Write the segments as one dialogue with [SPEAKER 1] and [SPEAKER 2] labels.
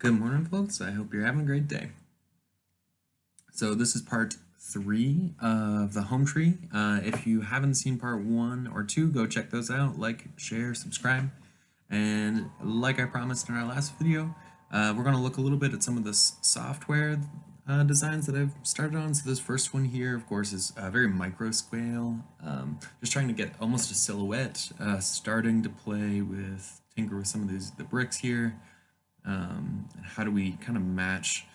[SPEAKER 1] Good morning, folks. I hope you're having a great day. So this is part 3 of the Hometree. If you haven't seen part 1 or 2, go check those out. Like, share, subscribe. And like I promised in our last video, we're going to look a little bit at some of the software designs that I've started on. So this first one here, of course, is very micro scale. Just trying to get almost a silhouette, starting to play with, tinker with some of the bricks here. And how do we kind of match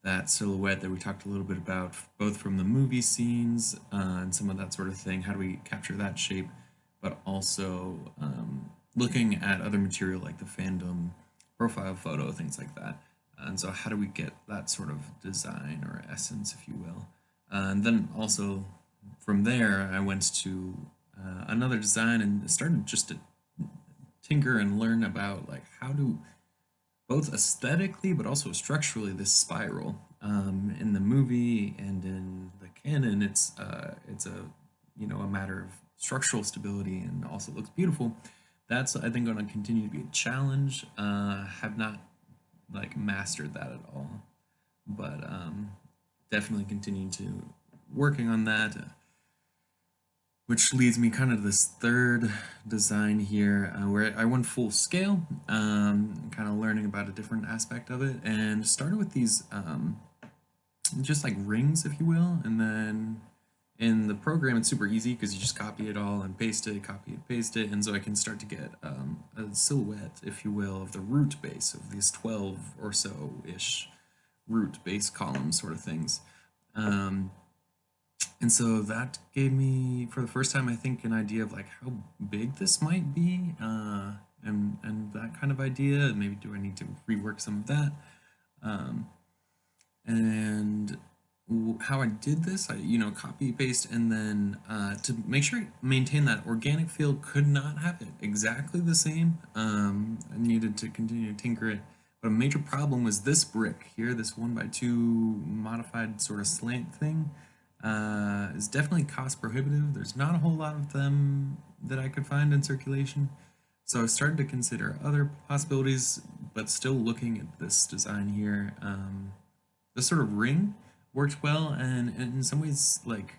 [SPEAKER 1] that silhouette that we talked a little bit about, both from the movie scenes and some of that sort of thing? How do we capture that shape, but also looking at other material like the fandom profile photo, things like that. And so how do we get that sort of design or essence, if you will? And then also from there, I went to another design and started just to tinker and learn about like how do both aesthetically but also structurally this spiral in the movie and in the canon. It's a a matter of structural stability and also looks beautiful. That's, I think, going to continue to be a challenge. Have not like mastered that at all, but definitely continue to working on that. Which leads me kind of to this third design here, where I went full scale, kind of learning about a different aspect of it, and started with these just like rings, if you will, and then in the program it's super easy because you just copy it all and paste it, copy it, paste it, and so I can start to get a silhouette, if you will, of the root base of these 12 or so-ish root base columns sort of things. And so that gave me, for the first time, I think, an idea of like how big this might be, and that kind of idea. Maybe do I need to rework some of that? And how I did this, I copy paste, and then to make sure I maintain that organic feel, could not have it exactly the same. I needed to continue to tinker it. But a major problem was this brick here, this 1x2 modified sort of slant thing. Is definitely cost prohibitive. There's not a whole lot of them that I could find in circulation. So I started to consider other possibilities, but still looking at this design here. This sort of ring worked well, and in some ways, like,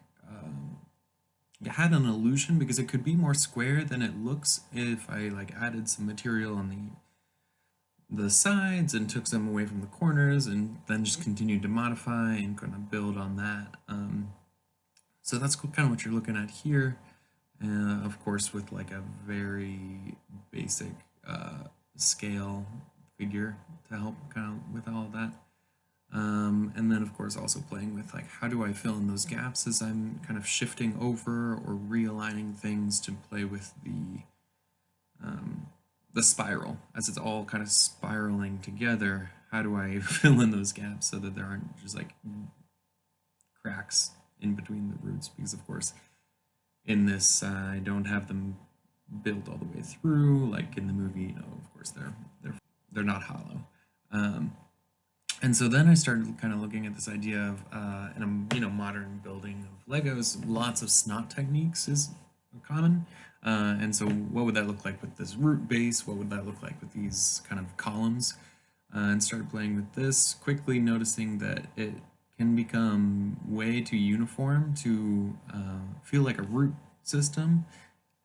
[SPEAKER 1] it had an illusion because it could be more square than it looks if I like added some material on the sides and took some away from the corners and then just continued to modify and kind of build on that. So that's kind of what you're looking at here. Of course, with like a very basic scale figure to help kind of with all of that. And then of course also playing with like how do I fill in those gaps as I'm kind of shifting over or realigning things to play with the spiral as it's all kind of spiraling together. How do I fill in those gaps so that there aren't just like cracks in between the roots? Because of course in this I don't have them built all the way through like in the movie. Of course they're not hollow. And so then I started kind of looking at this idea of in a modern building of Legos, lots of snot techniques is common. And so what would that look like with this root base? What would that look like with these kind of columns? And started playing with this, quickly noticing that it can become way too uniform to feel like a root system.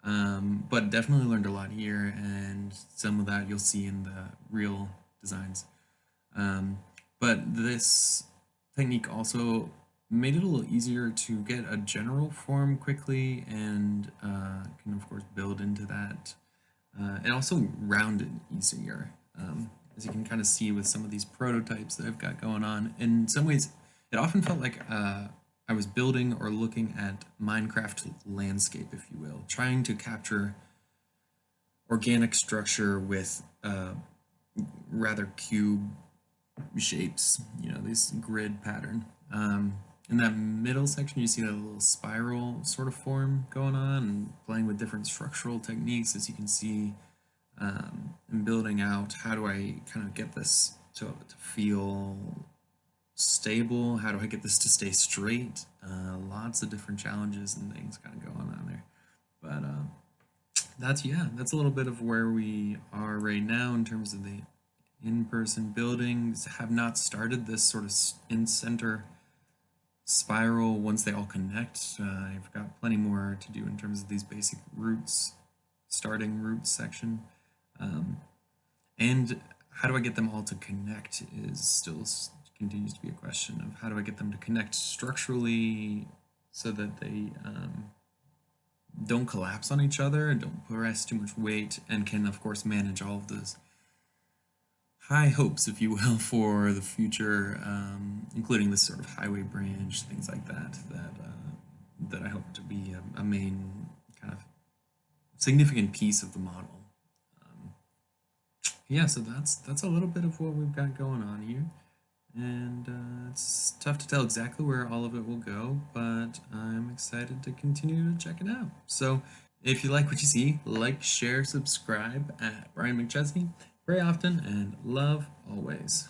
[SPEAKER 1] But definitely learned a lot here, and some of that you'll see in the real designs. But this technique also made it a little easier to get a general form quickly and can of course build into that. And also rounded easier, as you can kind of see with some of these prototypes that I've got going on. In some ways, it often felt like I was building or looking at Minecraft landscape, if you will, trying to capture organic structure with rather cube shapes, this grid pattern. In that middle section, you see that little spiral sort of form going on and playing with different structural techniques, as you can see, and building out how do I kind of get this to feel stable? How do I get this to stay straight? Lots of different challenges and things kind of going on there. But that's a little bit of where we are right now in terms of the in-person buildings have not started this sort of in-center spiral once they all connect. I've got plenty more to do in terms of these basic roots, starting roots section. And how do I get them all to connect is still continues to be a question of how do I get them to connect structurally so that they don't collapse on each other and don't press too much weight, and can of course manage all of this high hopes, if you will, for the future, including this sort of highway branch, things like that, that I hope to be a main kind of significant piece of the model. Yeah, so that's a little bit of what we've got going on here, and it's tough to tell exactly where all of it will go, but I'm excited to continue to check it out. So if you like what you see, like, share, subscribe at Brian McChesney very often, and love always.